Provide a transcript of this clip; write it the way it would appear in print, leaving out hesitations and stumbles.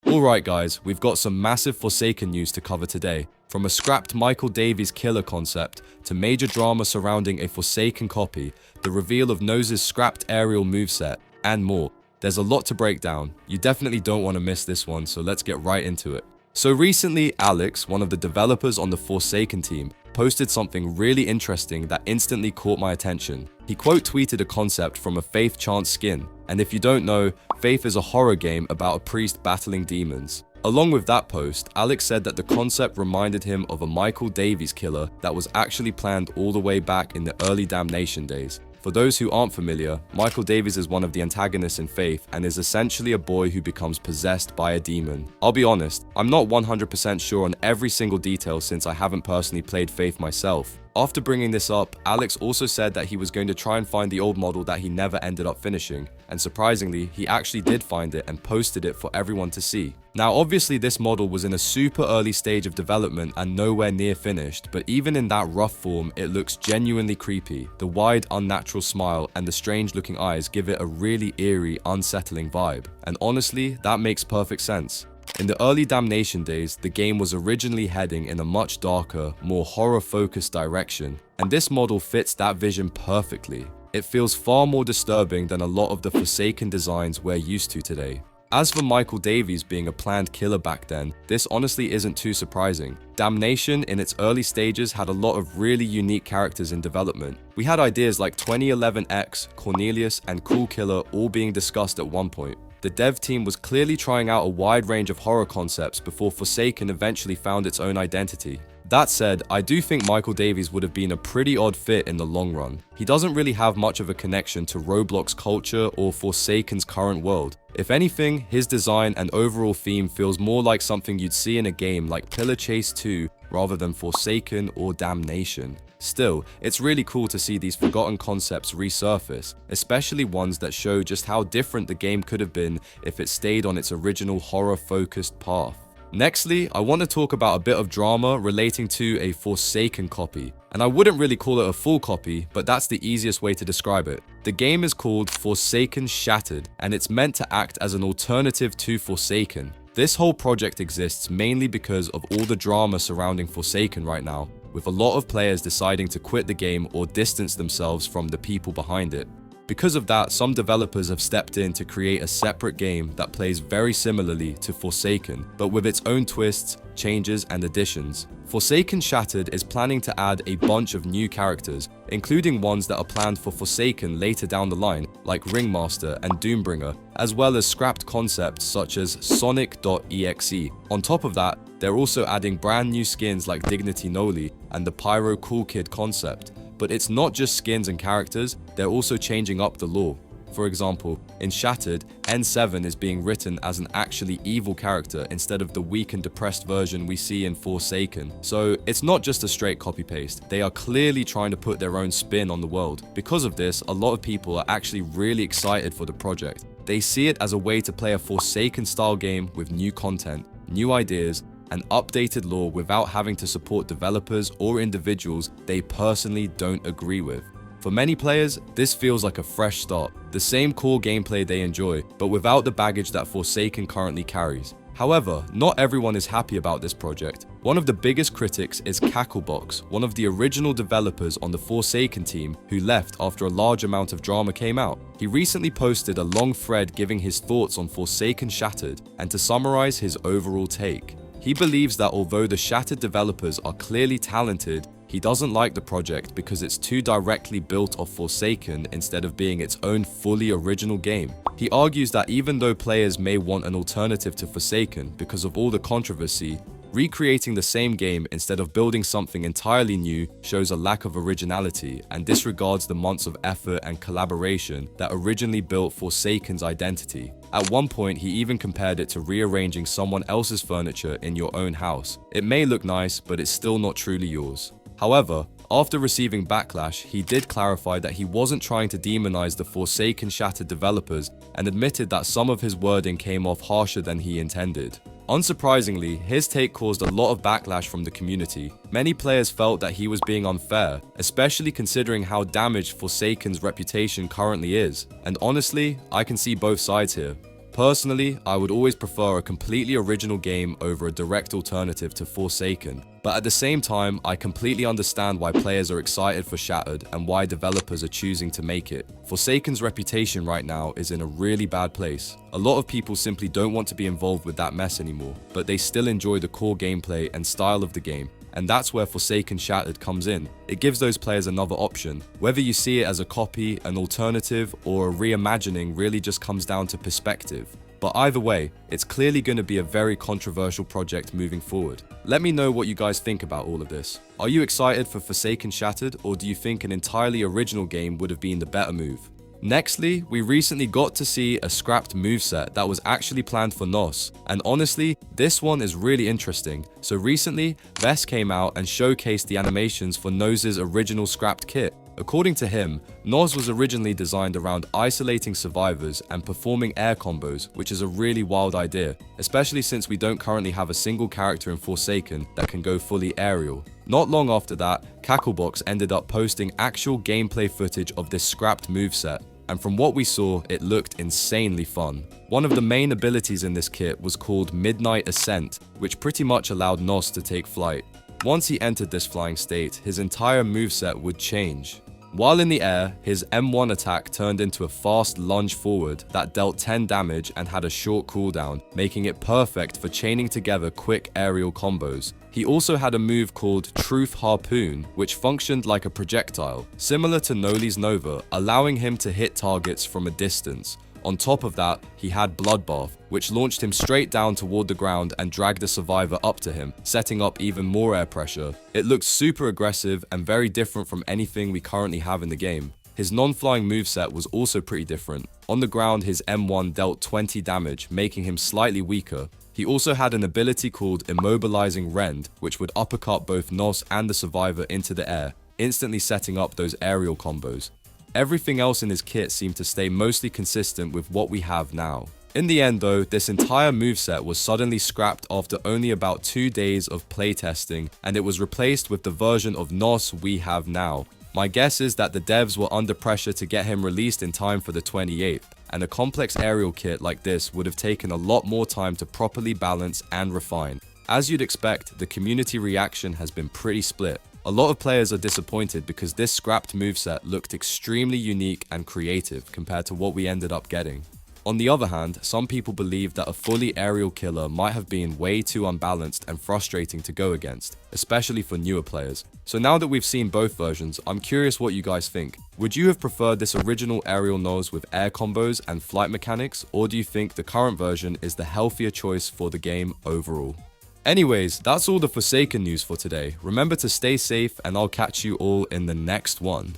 Alright guys, we've got some massive Forsaken news to cover today. From a scrapped Michael Davies killer concept, to major drama surrounding a Forsaken copy, the reveal of Nose's scrapped aerial moveset, and more. There's a lot to break down. You definitely don't want to miss this one, so let's get right into it. So recently, Alex, one of the developers on the Forsaken team, posted something really interesting that instantly caught my attention. He quote tweeted a concept from a Faith Chance skin, and if you don't know, Faith is a horror game about a priest battling demons. Along with that post, Alex said that the concept reminded him of a Michael Davies killer that was actually planned all the way back in the early Damnation days. For those who aren't familiar, Michael Davies is one of the antagonists in Faith and is essentially a boy who becomes possessed by a demon. I'll be honest, I'm not 100% sure on every single detail since I haven't personally played Faith myself. After bringing this up, Alex also said that he was going to try and find the old model that he never ended up finishing, and surprisingly, he actually did find it and posted it for everyone to see. Now obviously this model was in a super early stage of development and nowhere near finished, but even in that rough form, it looks genuinely creepy. The wide, unnatural smile and the strange looking eyes give it a really eerie, unsettling vibe, and honestly, that makes perfect sense. In the early Damnation days, the game was originally heading in a much darker, more horror-focused direction, and this model fits that vision perfectly. It feels far more disturbing than a lot of the Forsaken designs we're used to today. As for Michael Davies being a planned killer back then, this honestly isn't too surprising. Damnation in its early stages had a lot of really unique characters in development. We had ideas like 2011X, Cornelius, and Cool Killer all being discussed at one point. The dev team was clearly trying out a wide range of horror concepts before Forsaken eventually found its own identity. That said, I do think Michael Davies would have been a pretty odd fit in the long run. He doesn't really have much of a connection to Roblox culture or Forsaken's current world. If anything, his design and overall theme feels more like something you'd see in a game like Pillar Chase 2 rather than Forsaken or Damnation. Still, it's really cool to see these forgotten concepts resurface, especially ones that show just how different the game could have been if it stayed on its original horror-focused path. Nextly, I want to talk about a bit of drama relating to a Forsaken copy. And I wouldn't really call it a full copy, but that's the easiest way to describe it. The game is called Forsaken Shattered, and it's meant to act as an alternative to Forsaken. This whole project exists mainly because of all the drama surrounding Forsaken right now, with a lot of players deciding to quit the game or distance themselves from the people behind it. Because of that, some developers have stepped in to create a separate game that plays very similarly to Forsaken, but with its own twists, changes, and additions. Forsaken Shattered is planning to add a bunch of new characters, including ones that are planned for Forsaken later down the line, like Ringmaster and Doombringer, as well as scrapped concepts such as Sonic.exe. On top of that, they're also adding brand new skins like Dignity Noli and the Pyro Cool Kid concept. But it's not just skins and characters, they're also changing up the lore. For example, in Shattered, N7 is being written as an actually evil character instead of the weak and depressed version we see in Forsaken. So it's not just a straight copy-paste, they are clearly trying to put their own spin on the world. Because of this, a lot of people are actually really excited for the project. They see it as a way to play a Forsaken style game with new content, new ideas, and updated lore without having to support developers or individuals they personally don't agree with. For many players, this feels like a fresh start, the same core gameplay they enjoy, but without the baggage that Forsaken currently carries. However, not everyone is happy about this project. One of the biggest critics is Cacklebox, one of the original developers on the Forsaken team who left after a large amount of drama came out. He recently posted a long thread giving his thoughts on Forsaken Shattered, and to summarize his overall take. He believes that although the Shattered developers are clearly talented, he doesn't like the project because it's too directly built off Forsaken instead of being its own fully original game. He argues that even though players may want an alternative to Forsaken because of all the controversy, recreating the same game instead of building something entirely new shows a lack of originality and disregards the months of effort and collaboration that originally built Forsaken's identity. At one point, he even compared it to rearranging someone else's furniture in your own house. It may look nice, but it's still not truly yours. However, after receiving backlash, he did clarify that he wasn't trying to demonize the Forsaken Shattered developers and admitted that some of his wording came off harsher than he intended. Unsurprisingly, his take caused a lot of backlash from the community. Many players felt that he was being unfair, especially considering how damaged Forsaken's reputation currently is. And honestly, I can see both sides here. Personally, I would always prefer a completely original game over a direct alternative to Forsaken, but at the same time, I completely understand why players are excited for Shattered and why developers are choosing to make it. Forsaken's reputation right now is in a really bad place. A lot of people simply don't want to be involved with that mess anymore, but they still enjoy the core gameplay and style of the game. And that's where Forsaken Shattered comes in. It gives those players another option. Whether you see it as a copy, an alternative, or a reimagining really just comes down to perspective. But either way, it's clearly going to be a very controversial project moving forward. Let me know what you guys think about all of this. Are you excited for Forsaken Shattered, or do you think an entirely original game would have been the better move? Nextly, we recently got to see a scrapped moveset that was actually planned for Nos, and honestly, this one is really interesting. So recently, Ves came out and showcased the animations for Nos's original scrapped kit. According to him, Nos was originally designed around isolating survivors and performing air combos, which is a really wild idea, especially since we don't currently have a single character in Forsaken that can go fully aerial. Not long after that, Cacklebox ended up posting actual gameplay footage of this scrapped moveset, and from what we saw, it looked insanely fun. One of the main abilities in this kit was called Midnight Ascent, which pretty much allowed Nos to take flight. Once he entered this flying state, his entire moveset would change. While in the air, his M1 attack turned into a fast lunge forward that dealt 10 damage and had a short cooldown, making it perfect for chaining together quick aerial combos. He also had a move called Truth Harpoon, which functioned like a projectile, similar to Noli's Nova, allowing him to hit targets from a distance. On top of that, he had Bloodbath, which launched him straight down toward the ground and dragged the survivor up to him, setting up even more air pressure. It looked super aggressive and very different from anything we currently have in the game. His non-flying moveset was also pretty different. On the ground, his M1 dealt 20 damage, making him slightly weaker. He also had an ability called Immobilizing Rend, which would uppercut both Nos and the survivor into the air, instantly setting up those aerial combos. Everything else in his kit seemed to stay mostly consistent with what we have now. In the end though, this entire moveset was suddenly scrapped after only about 2 days of playtesting, and it was replaced with the version of Nos we have now. My guess is that the devs were under pressure to get him released in time for the 28th, and a complex aerial kit like this would have taken a lot more time to properly balance and refine. As you'd expect, the community reaction has been pretty split. A lot of players are disappointed because this scrapped moveset looked extremely unique and creative compared to what we ended up getting. On the other hand, some people believe that a fully aerial killer might have been way too unbalanced and frustrating to go against, especially for newer players. So now that we've seen both versions, I'm curious what you guys think. Would you have preferred this original aerial Nos with air combos and flight mechanics, or do you think the current version is the healthier choice for the game overall? Anyways, that's all the Forsaken news for today. Remember to stay safe, and I'll catch you all in the next one.